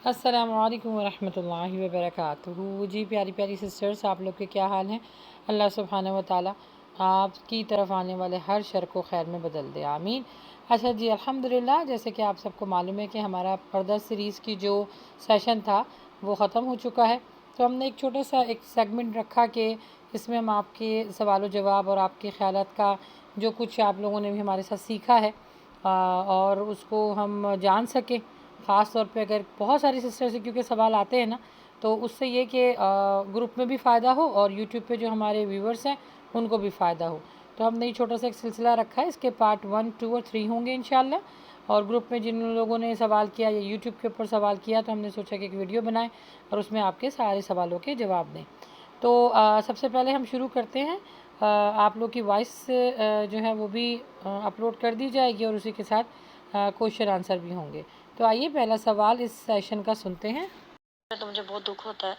السلام علیکم ورحمۃ اللہ وبرکاتہ۔ جی پیاری پیاری سسٹرز، آپ لوگ کے کیا حال ہیں؟ اللہ سبحانہ و تعالیٰ آپ کی طرف آنے والے ہر شر کو خیر میں بدل دے، آمین۔ اچھا جی، الحمدللہ، جیسے کہ آپ سب کو معلوم ہے کہ ہمارا پردہ سیریز کی جو سیشن تھا وہ ختم ہو چکا ہے، تو ہم نے ایک چھوٹا سا ایک سیگمنٹ رکھا کہ اس میں ہم آپ کے سوال و جواب اور آپ کے خیالات کا جو کچھ آپ لوگوں نے بھی ہمارے ساتھ سیکھا ہے اور اس کو ہم جان سکیں، خاص طور پہ اگر بہت ساری سسٹر سے کیونکہ سوال آتے ہیں نا، تو اس سے یہ کہ گروپ میں بھی فائدہ ہو اور یوٹیوب پہ جو ہمارے ویورز ہیں ان کو بھی فائدہ ہو، تو ہم نے یہ چھوٹا سا ایک سلسلہ رکھا ہے، اس کے پارٹ 1، 2 اور 3 ہوں گے انشاءاللہ۔ اور گروپ میں جن لوگوں نے سوال کیا یا یوٹیوب کے اوپر سوال کیا تو ہم نے سوچا کہ ایک ویڈیو بنائیں اور اس میں آپ کے سارے سوالوں کے جواب دیں۔ تو سب سے پہلے ہم شروع کرتے ہیں، آپ لوگ کی وائس جو ہے وہ بھی اپلوڈ کر دی جائے گی اور اسی کے ساتھ کوشچن آنسر بھی ہوں گے۔ تو آئیے پہلا سوال اس سیشن کا سنتے ہیں۔ تو مجھے بہت دکھ ہوتا ہے،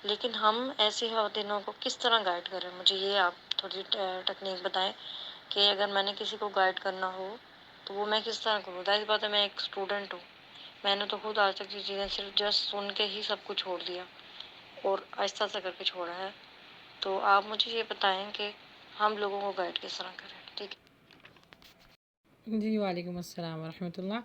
لیکن ہم ایسے خواتینوں کو کس طرح گائیڈ کریں؟ مجھے یہ آپ تھوڑی ٹیکنیک بتائیں کہ اگر میں نے کسی کو گائیڈ کرنا ہو تو وہ میں کس طرح کروں؟ ظاہر بات ہے میں ایک اسٹوڈنٹ ہوں، میں نے تو خود آج تک یہ چیزیں صرف جسٹ سن کے ہی سب کچھ چھوڑ دیا اور آہستہ آہستہ کر کے چھوڑا ہے، تو آپ مجھے یہ بتائیں کہ ہم لوگوں کو گائیڈ کس طرح کریں؟ ٹھیک ہے؟ جی وعلیکم السلام ورحمۃ اللہ۔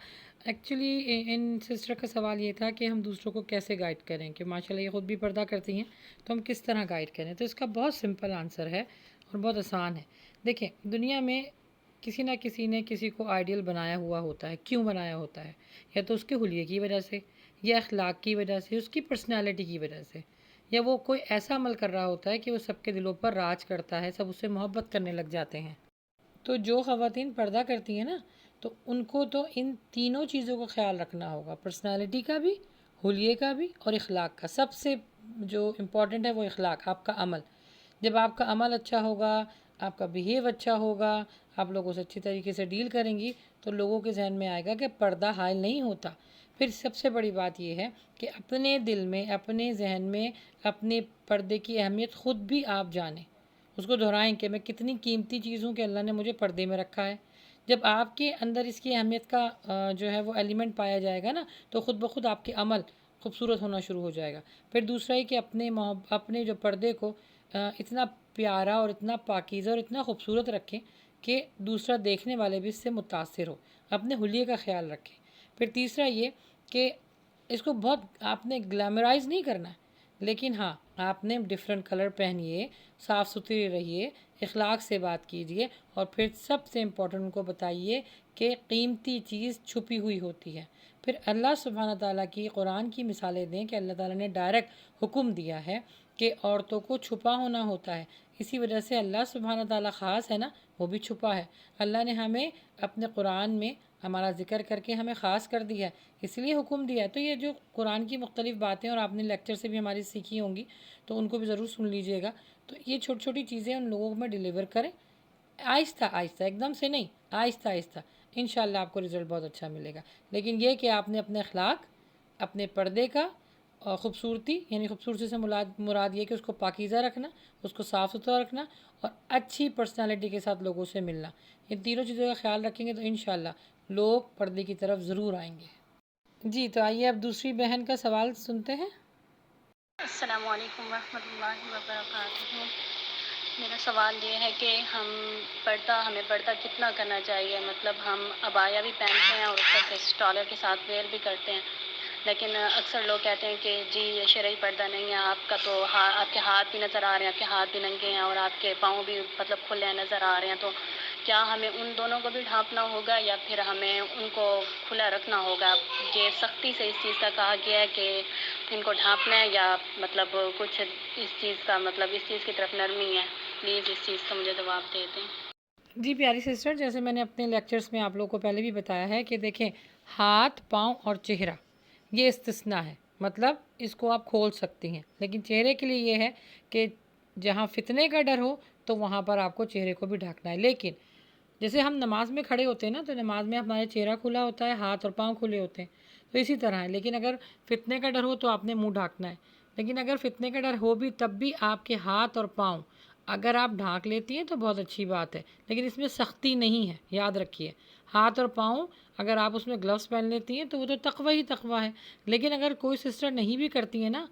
ایکچولی ان سسٹر کا سوال یہ تھا کہ ہم دوسروں کو کیسے گائیڈ کریں، کہ ماشاءاللہ یہ خود بھی پردہ کرتی ہیں، تو ہم کس طرح گائیڈ کریں؟ تو اس کا بہت سمپل آنسر ہے اور بہت آسان ہے۔ دیکھیں، دنیا میں کسی نہ کسی نے کسی کو آئیڈیل بنایا ہوا ہوتا ہے، کیوں بنایا ہوتا ہے؟ یا تو اس کے حلیے کی وجہ سے، یا اخلاق کی وجہ سے، اس کی پرسنالٹی کی وجہ سے، یا وہ کوئی ایسا عمل کر رہا ہوتا ہے کہ وہ سب کے دلوں پر راج کرتا ہے، سب اس سے محبت کرنے لگ جاتے ہیں۔ تو جو خواتین پردہ کرتی ہیں نا، تو ان کو تو ان تینوں چیزوں کا خیال رکھنا ہوگا، پرسنالٹی کا بھی، حلیے کا بھی اور اخلاق کا۔ سب سے جو امپورٹنٹ ہے وہ اخلاق، آپ کا عمل۔ جب آپ کا عمل اچھا ہوگا، آپ کا بیہیو اچھا ہوگا، آپ لوگوں سے اچھی طریقے سے ڈیل کریں گی، تو لوگوں کے ذہن میں آئے گا کہ پردہ حائل نہیں ہوتا۔ پھر سب سے بڑی بات یہ ہے کہ اپنے دل میں، اپنے ذہن میں اپنے پردے کی اہمیت خود بھی آپ جانیں، اس کو دہرائیں کہ میں کتنی قیمتی چیز ہوں کہ اللہ نے مجھے پردے میں رکھا ہے۔ جب آپ کے اندر اس کی اہمیت کا جو ہے وہ ایلیمنٹ پایا جائے گا نا، تو خود بخود آپ کے عمل خوبصورت ہونا شروع ہو جائے گا۔ پھر دوسرا یہ کہ اپنے جو پردے کو اتنا پیارا اور اتنا پاکیزہ اور اتنا خوبصورت رکھیں کہ دوسرا دیکھنے والے بھی اس سے متاثر ہو، اپنے حلیے کا خیال رکھیں۔ پھر تیسرا یہ کہ اس کو بہت آپ نے گلیمرائز نہیں کرنا ہے، لیکن ہاں آپ نے ڈیفرنٹ کلر پہنیے، صاف ستھری رہیے، اخلاق سے بات کیجیے، اور پھر سب سے امپورٹنٹ ان کو بتائیے کہ قیمتی چیز چھپی ہوئی ہوتی ہے۔ پھر اللہ سبحانہ تعالیٰ کی قرآن کی مثالیں دیں کہ اللہ تعالیٰ نے ڈائریکٹ حکم دیا ہے کہ عورتوں کو چھپا ہونا ہوتا ہے، اسی وجہ سے اللہ سبحانہ تعالیٰ خاص ہے نا، وہ بھی چھپا ہے۔ اللہ نے ہمیں اپنے قرآن میں ہمارا ذکر کر کے ہمیں خاص کر دیا ہے، اس لیے حکم دیا ہے۔ تو یہ جو قرآن کی مختلف باتیں اور آپ نے لیکچر سے بھی ہماری سیکھی ہوں گی، تو ان کو بھی ضرور سن لیجئے گا۔ تو یہ چھوٹی چھوٹی چیزیں ان لوگوں میں ڈیلیور کریں، آہستہ آہستہ، ایک دم سے نہیں، آہستہ آہستہ، انشاءاللہ آپ کو رزلٹ بہت اچھا ملے گا۔ لیکن یہ کہ آپ نے اپنے اخلاق، اپنے پردے کا اور خوبصورتی، یعنی خوبصورتی سے مراد یہ کہ اس کو پاکیزہ رکھنا، اس کو صاف ستھرا رکھنا اور اچھی پرسنالٹی کے ساتھ لوگوں سے ملنا، ان تینوں چیزوں کا خیال رکھیں گے تو انشاءاللہ لوگ پردے کی طرف ضرور آئیں گے۔ جی تو آئیے اب دوسری بہن کا سوال سنتے ہیں۔ السلام علیکم ورحمۃ اللہ وبرکاتہ۔ میرا سوال یہ ہے کہ ہمیں پردہ کتنا کرنا چاہیے؟ مطلب ہم عبایا بھی پہنتے ہیں اور اوپر سے اسٹالر کے ساتھ ویئر بھی کرتے ہیں، لیکن اکثر لوگ کہتے ہیں کہ جی یہ شرعی پردہ نہیں ہے، آپ کا تو آپ کے ہاتھ بھی نظر آ رہے ہیں، آپ کے ہاتھ بھی ننگے ہیں اور آپ کے پاؤں بھی مطلب کھلے نظر آ رہے ہیں، تو کیا ہمیں ان دونوں کو بھی ڈھانپنا ہوگا یا پھر ہمیں ان کو کھلا رکھنا ہوگا؟ یہ سختی سے اس چیز کا کہا گیا ہے کہ ان کو ڈھانپنا ہے یا مطلب کچھ اس چیز کا مطلب اس چیز کی طرف نرمی ہے؟ پلیز اس چیز کا مجھے جواب دے دیں۔ جی پیاری سسٹر، جیسے میں نے اپنے لیکچرز میں آپ لوگوں کو پہلے بھی بتایا ہے کہ دیکھیں، ہاتھ، پاؤں اور چہرہ یہ استثناء ہے، مطلب اس کو آپ کھول سکتی ہیں، لیکن چہرے کے لیے یہ ہے کہ جہاں فتنے کا ڈر ہو تو وہاں پر آپ کو چہرے کو بھی ڈھانکنا ہے۔ لیکن جیسے ہم نماز میں کھڑے ہوتے ہیں نا، تو نماز میں ہمارا چہرہ کھلا ہوتا ہے، ہاتھ اور پاؤں کھلے ہوتے ہیں، تو اسی طرح ہے۔ لیکن اگر فتنے کا ڈر ہو تو آپ نے منہ ڈھانکنا ہے، لیکن اگر فتنے کا ڈر ہو بھی تب بھی آپ کے ہاتھ اور پاؤں اگر آپ ڈھانک لیتی ہیں تو بہت اچھی بات ہے، لیکن اس میں سختی نہیں ہے، یاد رکھیے۔ ہاتھ اور پاؤں اگر آپ اس میں گلوز پہن لیتی ہیں تو وہ تو تقوی ہی تقوی ہے، لیکن اگر کوئی سسٹر نہیں بھی کرتی ہے نا،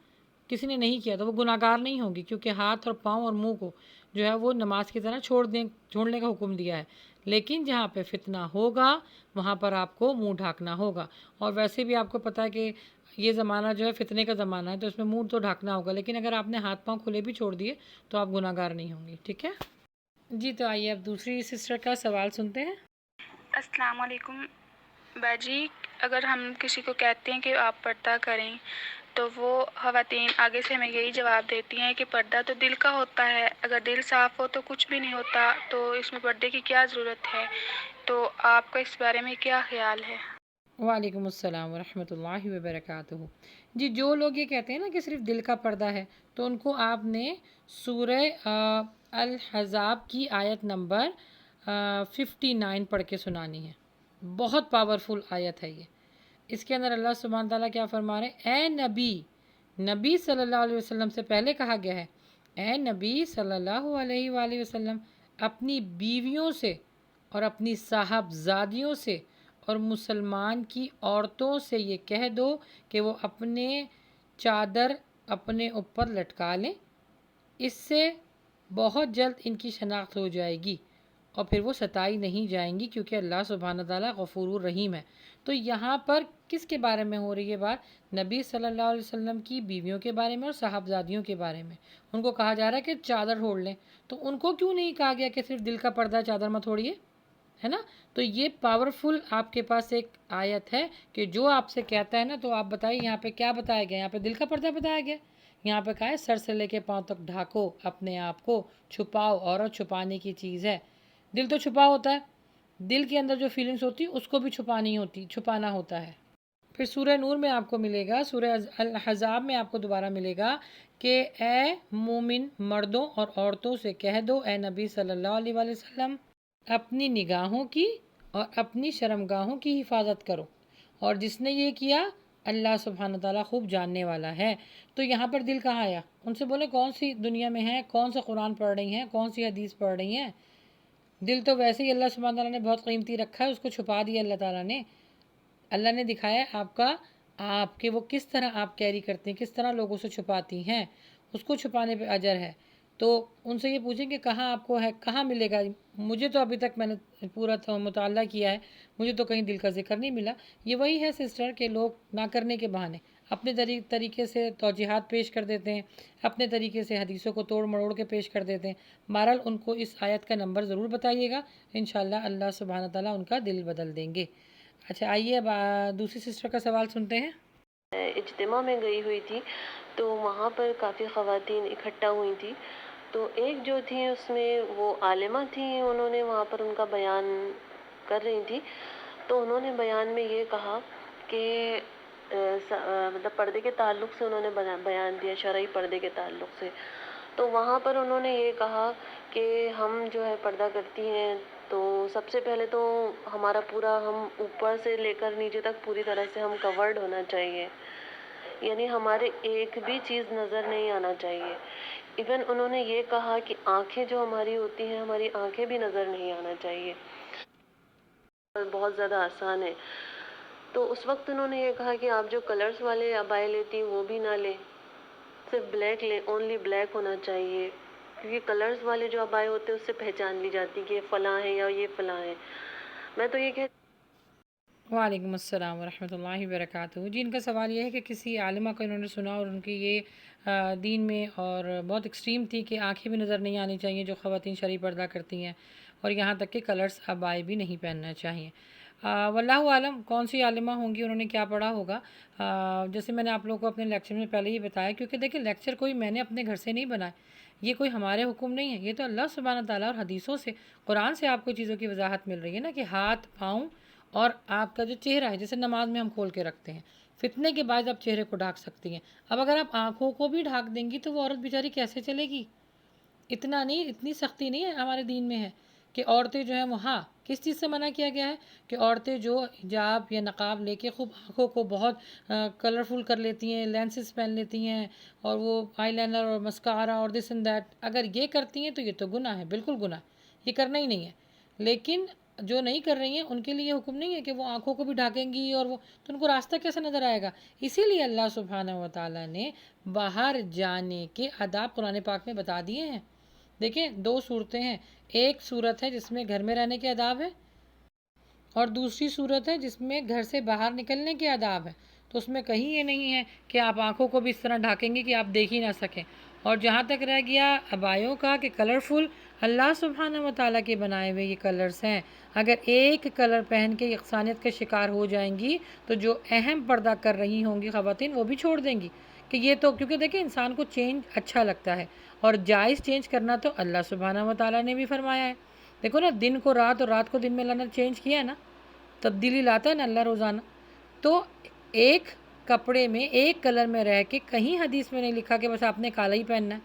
کسی نے نہیں کیا تو وہ گناہ گار نہیں ہوگی، کیونکہ ہاتھ اور پاؤں اور منہ کو جو ہے وہ نماز کی طرح چھوڑنے کا حکم دیا ہے۔ لیکن جہاں پہ فتنہ ہوگا وہاں پر آپ کو منہ ڈھانکنا ہوگا، اور ویسے بھی آپ کو پتہ ہے کہ یہ زمانہ جو ہے فتنے کا زمانہ ہے، تو اس میں منہ تو ڈھانکنا ہوگا، لیکن اگر آپ نے ہاتھ پاؤں کھلے بھی چھوڑ دیے تو آپ گناہ گار نہیں ہوں گی، ٹھیک ہے؟ جی تو آئیے اب دوسری سسٹر کا سوال سنتے ہیں۔ السلام علیکم باجی، اگر ہم کسی کو کہتے ہیں کہ آپ پردہ کریں تو وہ خواتین آگے سے ہمیں یہی جواب دیتی ہیں کہ پردہ تو دل کا ہوتا ہے، اگر دل صاف ہو تو کچھ بھی نہیں ہوتا، تو اس میں پردے کی کیا ضرورت ہے؟ تو آپ کا اس بارے میں کیا خیال ہے؟ وعلیکم السلام ورحمۃ اللہ وبرکاتہ۔ جی جو لوگ یہ کہتے ہیں نا کہ صرف دل کا پردہ ہے، تو ان کو آپ نے سورہ الحزاب کی آیت نمبر 59 پڑھ کے سنانی ہے۔ بہت پاورفل آیت ہے یہ۔ اس کے اندر اللہ سبحانہ تعالیٰ کیا فرما رہے ہیں؟ اے نبی، نبی صلی اللہ علیہ وسلم سے پہلے کہا گیا ہے، اے نبی صلی اللہ علیہ وآلہ وسلم، اپنی بیویوں سے اور اپنی صاحبزادیوں سے اور مسلمان کی عورتوں سے یہ کہہ دو کہ وہ اپنے چادر اپنے اوپر لٹکا لیں، اس سے بہت جلد ان کی شناخت ہو جائے گی اور پھر وہ ستائی نہیں جائیں گی، کیونکہ اللہ سبحانہ تعالیٰ غفور الرحیم ہے۔ تو یہاں پر کس کے بارے میں ہو رہی ہے بات؟ نبی صلی اللہ علیہ وسلم کی بیویوں کے بارے میں اور صاحبزادیوں کے بارے میں۔ ان کو کہا جا رہا ہے کہ چادر اوڑھ لیں، تو ان کو کیوں نہیں کہا گیا کہ صرف دل کا پردہ چادر مت اوڑھیے، ہے نا؟ تو یہ پاورفل آپ کے پاس ایک آیت ہے کہ جو آپ سے کہتا ہے نا، تو آپ بتائیے یہاں پہ کیا بتایا گیا؟ یہاں پہ دل کا پردہ بتایا گیا، یہاں پہ کہا ہے سر سے لے کے پاؤں تک ڈھاکو اپنے آپ کو، چھپاؤ، عورت چھپانے کی چیز ہے۔ دل تو چھپا ہوتا ہے، دل کے اندر جو فیلنگس ہوتی اس کو بھی چھپانا ہوتا ہے۔ پھر سورہ نور میں آپ کو ملے گا، سورہ الحزاب میں آپ کو دوبارہ ملے گا کہ اے مومن مردوں اور عورتوں سے کہہ دو، اے نبی صلی اللہ علیہ وآلہ وسلم، اپنی نگاہوں کی اور اپنی شرمگاہوں کی حفاظت کرو، اور جس نے یہ کیا اللہ سبحانہ تعالیٰ خوب جاننے والا ہے۔ تو یہاں پر دل کہاں آیا؟ ان سے بولے کون سی دنیا میں ہیں، کون سا قرآن پڑھ رہی ہیں، کون سی حدیث پڑھ رہی ہیں؟ دل تو ویسے ہی اللہ سبحانہ تعالیٰ نے بہت قیمتی رکھا ہے، اس کو چھپا دیا اللہ تعالیٰ نے۔ اللہ نے دکھایا آپ کے وہ کس طرح آپ کیری کرتے ہیں، کس طرح لوگوں سے چھپاتی ہیں، اس کو چھپانے پہ اجر ہے۔ تو ان سے یہ پوچھیں کہ کہاں آپ کو ہے، کہاں ملے گا؟ مجھے تو ابھی تک میں نے پورا مطالعہ کیا ہے، مجھے تو کہیں دل کا ذکر نہیں ملا۔ یہ وہی ہے سسٹر کہ لوگ نہ کرنے کے بہانے اپنے طریقے سے توجیحات پیش کر دیتے ہیں، اپنے طریقے سے حدیثوں کو توڑ مروڑ کے پیش کر دیتے ہیں۔ بہرحال ان کو اس آیت کا نمبر ضرور بتائیے گا، انشاءاللہ اللہ سبحانہ تعالیٰ ان کا دل بدل دیں گے۔ اچھا آئیے اب دوسری سسٹر کا سوال سنتے ہیں۔ اجتماع میں گئی ہوئی تھی تو وہاں پر کافی خواتین اکٹھا ہوئی تھی، تو ایک جو تھی اس میں وہ عالمہ تھیں، انہوں نے وہاں پر ان کا بیان کر رہی تھی، تو انہوں نے بیان میں یہ کہا کہ مطلب پردے کے تعلق سے انہوں نے بیان دیا، شرعی پردے کے تعلق سے۔ تو وہاں پر انہوں نے یہ کہا کہ ہم جو ہے پردہ کرتی ہیں تو سب سے پہلے تو ہمارا پورا ہم اوپر سے لے کر نیچے تک پوری طرح سے ہم کورڈ ہونا چاہیے، یعنی ہمارے ایک بھی چیز نظر نہیں آنا چاہیے۔ ایون انہوں نے یہ کہا کہ آنکھیں جو ہماری ہوتی ہیں، ہماری آنکھیں بھی نظر نہیں آنا چاہیے، بہت زیادہ آسان ہے۔ تو اس وقت انہوں نے یہ کہا کہ آپ جو کلرز والے عبائے لیتی ہیں وہ بھی نہ لیں، صرف بلیک لیں، اونلی بلیک ہونا چاہیے، کیونکہ کلرز والے جو عبائے ہوتے ہیں اس سے پہچان لی جاتی کہ یہ فلاں ہے یا یہ فلاں ہے۔ میں تو یہ کہتی وعلیکم السلام ورحمۃ اللہ وبرکاتہ۔ جی ان کا سوال یہ ہے کہ کسی عالمہ کو انہوں نے سنا اور ان کی یہ دین میں اور بہت ایکسٹریم تھی کہ آنکھیں بھی نظر نہیں آنی چاہیے جو خواتین شرعی پردہ کرتی ہیں، اور یہاں تک کہ کلرز عبائے بھی نہیں پہننا چاہیے۔ واللہ عالم کون سی عالمہ ہوں گی، انہوں نے کیا پڑھا ہوگا۔ جیسے میں نے آپ لوگوں کو اپنے لیکچر میں پہلے ہی بتایا، کیونکہ دیکھیں لیکچر کوئی میں نے اپنے گھر سے نہیں بنایا، یہ کوئی ہمارے حکم نہیں ہے، یہ تو اللہ سبحانہ تعالیٰ اور حدیثوں سے، قرآن سے آپ کو چیزوں کی وضاحت مل رہی ہے نا، کہ ہاتھ پاؤں اور آپ کا جو چہرہ ہے، جیسے نماز میں ہم کھول کے رکھتے ہیں، فتنے کے بعد آپ چہرے کو ڈھانک سکتی ہیں۔ اب اگر آپ آنکھوں کو بھی ڈھانک دیں گی تو وہ عورت بیچاری کیسے چلے گی؟ اتنا نہیں، اتنی سختی نہیں ہے ہمارے دین میں ہے کہ عورتیں جو ہیں وہ ہاں کس چیز سے منع کیا گیا ہے؟ کہ عورتیں جو حجاب یا نقاب لے کے خوب آنکھوں کو بہت کلرفل کر لیتی ہیں، لینسز پہن لیتی ہیں، اور وہ آئی لائنر اور مسکارا اور دس اینڈ دیٹ، اگر یہ کرتی ہیں تو یہ تو گناہ ہے، بالکل گناہ، یہ کرنا ہی نہیں ہے۔ لیکن جو نہیں کر رہی ہیں ان کے لیے یہ حکم نہیں ہے کہ وہ آنکھوں کو بھی ڈھانکیں گی، اور وہ تو ان کو راستہ کیسے نظر آئے گا؟ اسی لیے اللہ سبحانہ و تعالیٰ نے باہر جانے کے آداب قرآن پاک میں بتا دیے ہیں۔ دیکھیں 2 صورتیں ہیں، ایک صورت ہے جس میں گھر میں رہنے کے آداب ہیں، اور دوسری صورت ہے جس میں گھر سے باہر نکلنے کے آداب ہیں۔ تو اس میں کہیں یہ نہیں ہے کہ آپ آنکھوں کو بھی اس طرح ڈھانکیں گے کہ آپ دیکھ ہی نہ سکیں۔ اور جہاں تک رہ گیا عبایوں کا کہ کلرفل، اللہ سبحانہ و تعالیٰ کے بنائے ہوئے یہ کلرز ہیں، اگر ایک کلر پہن کے یکسانیت کا شکار ہو جائیں گی تو جو اہم پردہ کر رہی ہوں گی خواتین وہ بھی چھوڑ دیں گی کہ یہ تو، کیونکہ دیکھیں انسان کو چینج اچھا لگتا ہے، اور جائز چینج کرنا تو اللہ سبحانہ و تعالیٰ نے بھی فرمایا ہے۔ دیکھو نا، دن کو رات اور رات کو دن میں لانا چینج کیا ہے نا، تبدیلی لاتا ہے نا اللہ روزانہ۔ تو ایک کپڑے میں ایک کلر میں رہ کے کہیں حدیث میں نہیں لکھا کہ بس آپ نے کالا ہی پہننا ہے،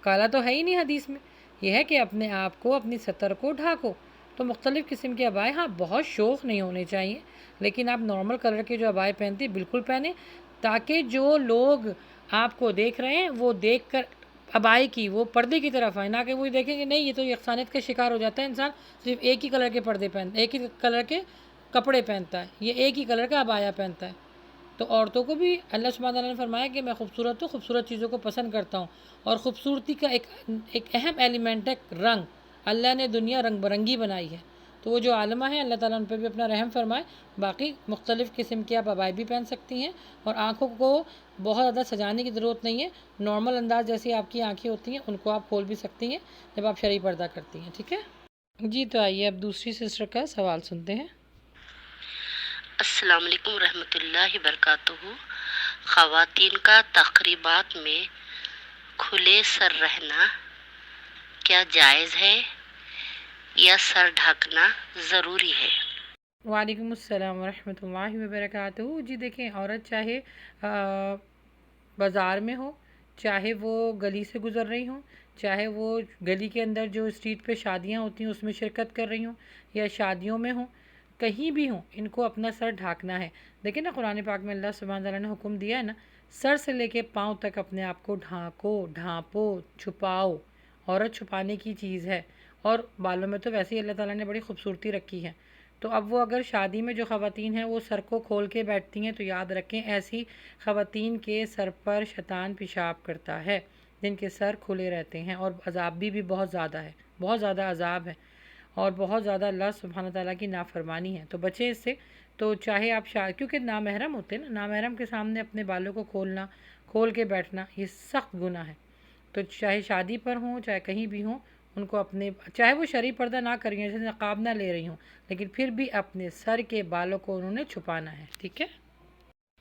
کالا تو ہے ہی نہیں حدیث میں، یہ ہے کہ اپنے آپ کو، اپنی سطر کو ڈھانکو۔ تو مختلف قسم کے عبائے، ہاں بہت شوق نہیں ہونے چاہیے، لیکن آپ نارمل کلر کے جو عبائے پہنتے ہیں بالکل پہنیں، تاکہ جو لوگ آپ کو دیکھ رہے ہیں وہ دیکھ کر عبائی کی، وہ پردے کی طرف آئیں، نہ کہ وہ دیکھیں کہ نہیں یہ تو یکسانیت کا شکار ہو جاتا ہے انسان، صرف ایک ہی کلر کے پردے پہنتا ہے، ایک ہی کلر کے کپڑے پہنتا ہے، یہ ایک ہی کلر کا عبایا پہنتا ہے۔ تو عورتوں کو بھی اللہ سبحانہ تعالیٰ نے فرمایا کہ میں خوبصورت ہوں، خوبصورت چیزوں کو پسند کرتا ہوں، اور خوبصورتی کا ایک اہم ایلیمنٹ ہے رنگ، اللہ نے دنیا رنگ برنگی بنائی ہے۔ تو وہ جو عالمہ ہیں اللہ تعالیٰ ان پہ بھی اپنا رحم فرمائے۔ باقی مختلف قسم کے آپ عبائے بھی پہن سکتی ہیں، اور آنکھوں کو بہت زیادہ سجانے کی ضرورت نہیں ہے، نارمل انداز جیسی آپ کی آنکھیں ہوتی ہیں ان کو آپ کھول بھی سکتی ہیں جب آپ شرعی پردہ کرتی ہیں، ٹھیک ہے جی۔ تو آئیے اب دوسری سسٹر کا سوال سنتے ہیں۔ السلام علیکم ورحمۃ اللہ وبرکاتہ۔ خواتین کا تقریبات میں کھلے سر رہنا کیا جائز ہے یا سر ڈھکنا ضروری ہے؟ وعلیکم السلام ورحمۃ اللہ وبرکاتہ۔ جی دیکھیں، عورت چاہے بازار میں ہو، چاہے وہ گلی سے گزر رہی ہوں، چاہے وہ گلی کے اندر جو اسٹریٹ پہ شادیاں ہوتی ہیں اس میں شرکت کر رہی ہوں، یا شادیوں میں ہوں، کہیں بھی ہوں، ان کو اپنا سر ڈھانکنا ہے۔ دیکھیں نا قرآن پاک میں اللہ سبحانہ تعالیٰ نے حکم دیا ہے نا، سر سے لے کے پاؤں تک اپنے آپ کو ڈھانکو، ڈھانپو، چھپاؤ۔ عورت چھپانے کی چیز ہے، اور بالوں میں تو ویسے ہی اللہ تعالیٰ نے بڑی خوبصورتی رکھی ہے۔ تو اب وہ اگر شادی میں جو خواتین ہیں وہ سر کو کھول کے بیٹھتی ہیں تو یاد رکھیں ایسی خواتین کے سر پر شیطان پیشاب کرتا ہے، جن کے سر کھلے رہتے ہیں، اور عذاب بھی بہت زیادہ ہے، بہت زیادہ عذاب ہے، اور بہت زیادہ اللہ سبحانہ تعالیٰ کی نافرمانی ہے۔ تو بچیں اس سے۔ تو چاہے آپ کیونکہ نامحرم ہوتے ہیں نا، نامحرم کے سامنے اپنے بالوں کو کھول کے بیٹھنا یہ سخت گناہ ہے۔ تو چاہے شادی پر ہوں چاہے کہیں بھی ہوں، ان کو اپنے، چاہے وہ شرعی پردہ نہ کر رہی ہوں، جیسے نقاب نہ لے رہی ہوں، لیکن پھر بھی اپنے سر کے بالوں کو انہوں نے چھپانا ہے، ٹھیک ہے۔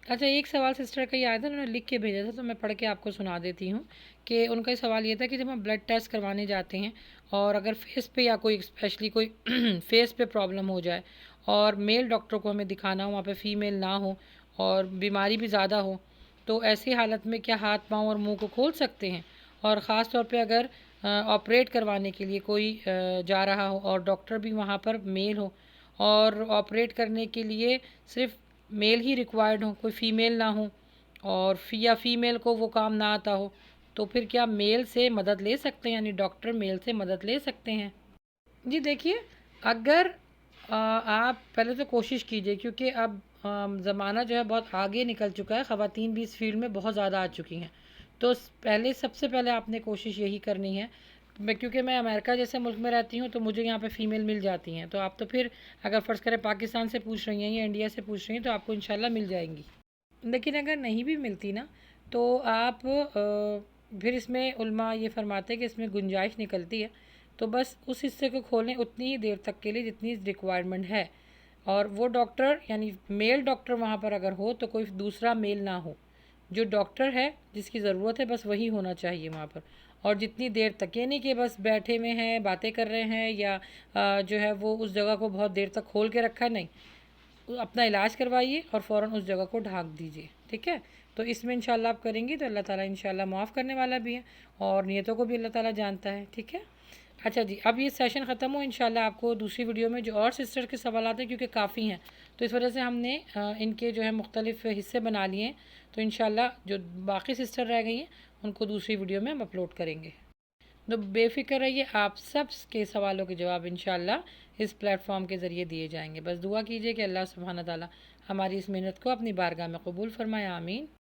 اچھا، ایک سوال سسٹر کا یاد ہے، انہوں نے لکھ کے بھیجا تھا تو میں پڑھ کے آپ کو سنا دیتی ہوں کہ ان کا سوال یہ تھا کہ جب ہم بلڈ ٹیسٹ کروانے جاتے ہیں اور اگر فیس پہ یا کوئی اسپیشلی کوئی فیس پہ پرابلم ہو جائے اور میل ڈاکٹر کو ہمیں دکھانا ہو، وہاں پہ فیمیل نہ ہو اور بیماری بھی زیادہ ہو، تو ایسی حالت میں کیا ہاتھ پاؤں اور منہ کو کھول سکتے ہیں؟ اور خاص طور پہ اگر آپریٹ کروانے کے لیے کوئی جا رہا ہو اور ڈاکٹر بھی وہاں پر میل ہو، اور آپریٹ کرنے کے لیے صرف میل ہی ریکوائرڈ ہو، کوئی فیمیل نہ ہو، اور یا فیمیل کو وہ کام نہ آتا ہو، تو پھر کیا میل سے مدد لے سکتے ہیں، یعنی ڈاکٹر میل سے مدد لے سکتے ہیں؟ جی دیکھیے، اگر آپ پہلے تو کوشش کیجئے، کیونکہ اب زمانہ جو ہے بہت آگے نکل چکا ہے، خواتین بھی اس فیلڈ میں بہت زیادہ آ چکی ہیں، تو سب سے پہلے آپ نے کوشش یہی کرنی ہے، کیونکہ میں امریکہ جیسے ملک میں رہتی ہوں تو مجھے یہاں پہ فیمیل مل جاتی ہیں، تو آپ تو پھر اگر فرض کریں پاکستان سے پوچھ رہی ہیں یا انڈیا سے پوچھ رہی ہیں تو آپ کو انشاءاللہ مل جائیں گی۔ لیکن اگر نہیں بھی ملتی نا، تو آپ پھر اس میں علماء یہ فرماتے ہیں کہ اس میں گنجائش نکلتی ہے، تو بس اس حصے کو کھولیں اتنی ہی دیر تک کے لیے جتنی ریکوائرمنٹ ہے، اور وہ ڈاکٹر یعنی میل ڈاکٹر وہاں پر اگر ہو تو کوئی دوسرا میل نہ ہو، جو ڈاکٹر ہے جس کی ضرورت ہے بس وہی ہونا چاہیے وہاں پر، اور جتنی دیر تک، یہ نہیں کہ بس بیٹھے ہوئے ہیں باتیں کر رہے ہیں یا جو ہے وہ اس جگہ کو بہت دیر تک کھول کے رکھا، نہیں، اپنا علاج کروائیے اور فوراً اس جگہ کو ڈھانک دیجیے، ٹھیک ہے۔ تو اس میں انشاءاللہ آپ کریں گی تو اللہ تعالیٰ انشاءاللہ معاف کرنے والا بھی ہے، اور نیتوں کو بھی اللہ تعالیٰ جانتا ہے، ٹھیک ہے۔ اچھا جی، اب یہ سیشن ختم ہو، انشاءاللہ آپ کو دوسری ویڈیو میں جو اور سسٹر کے سوالات ہیں کیونکہ کافی ہیں، تو اس وجہ سے ہم نے ان کے جو ہے مختلف حصے بنا لیے ہیں، تو انشاءاللہ جو باقی سسٹر رہ گئی ہیں ان کو دوسری ویڈیو میں ہم اپلوڈ کریں گے۔ تو بے فکر رہیے، آپ سب کے سوالوں کے جواب انشاءاللہ اس پلیٹ فارم کے ذریعے دیے جائیں گے۔ بس دعا کیجیے کہ اللہ سبحانہ تعالیٰ ہماری اس محنت کو اپنی بارگاہ میں قبول فرمائے، آمین۔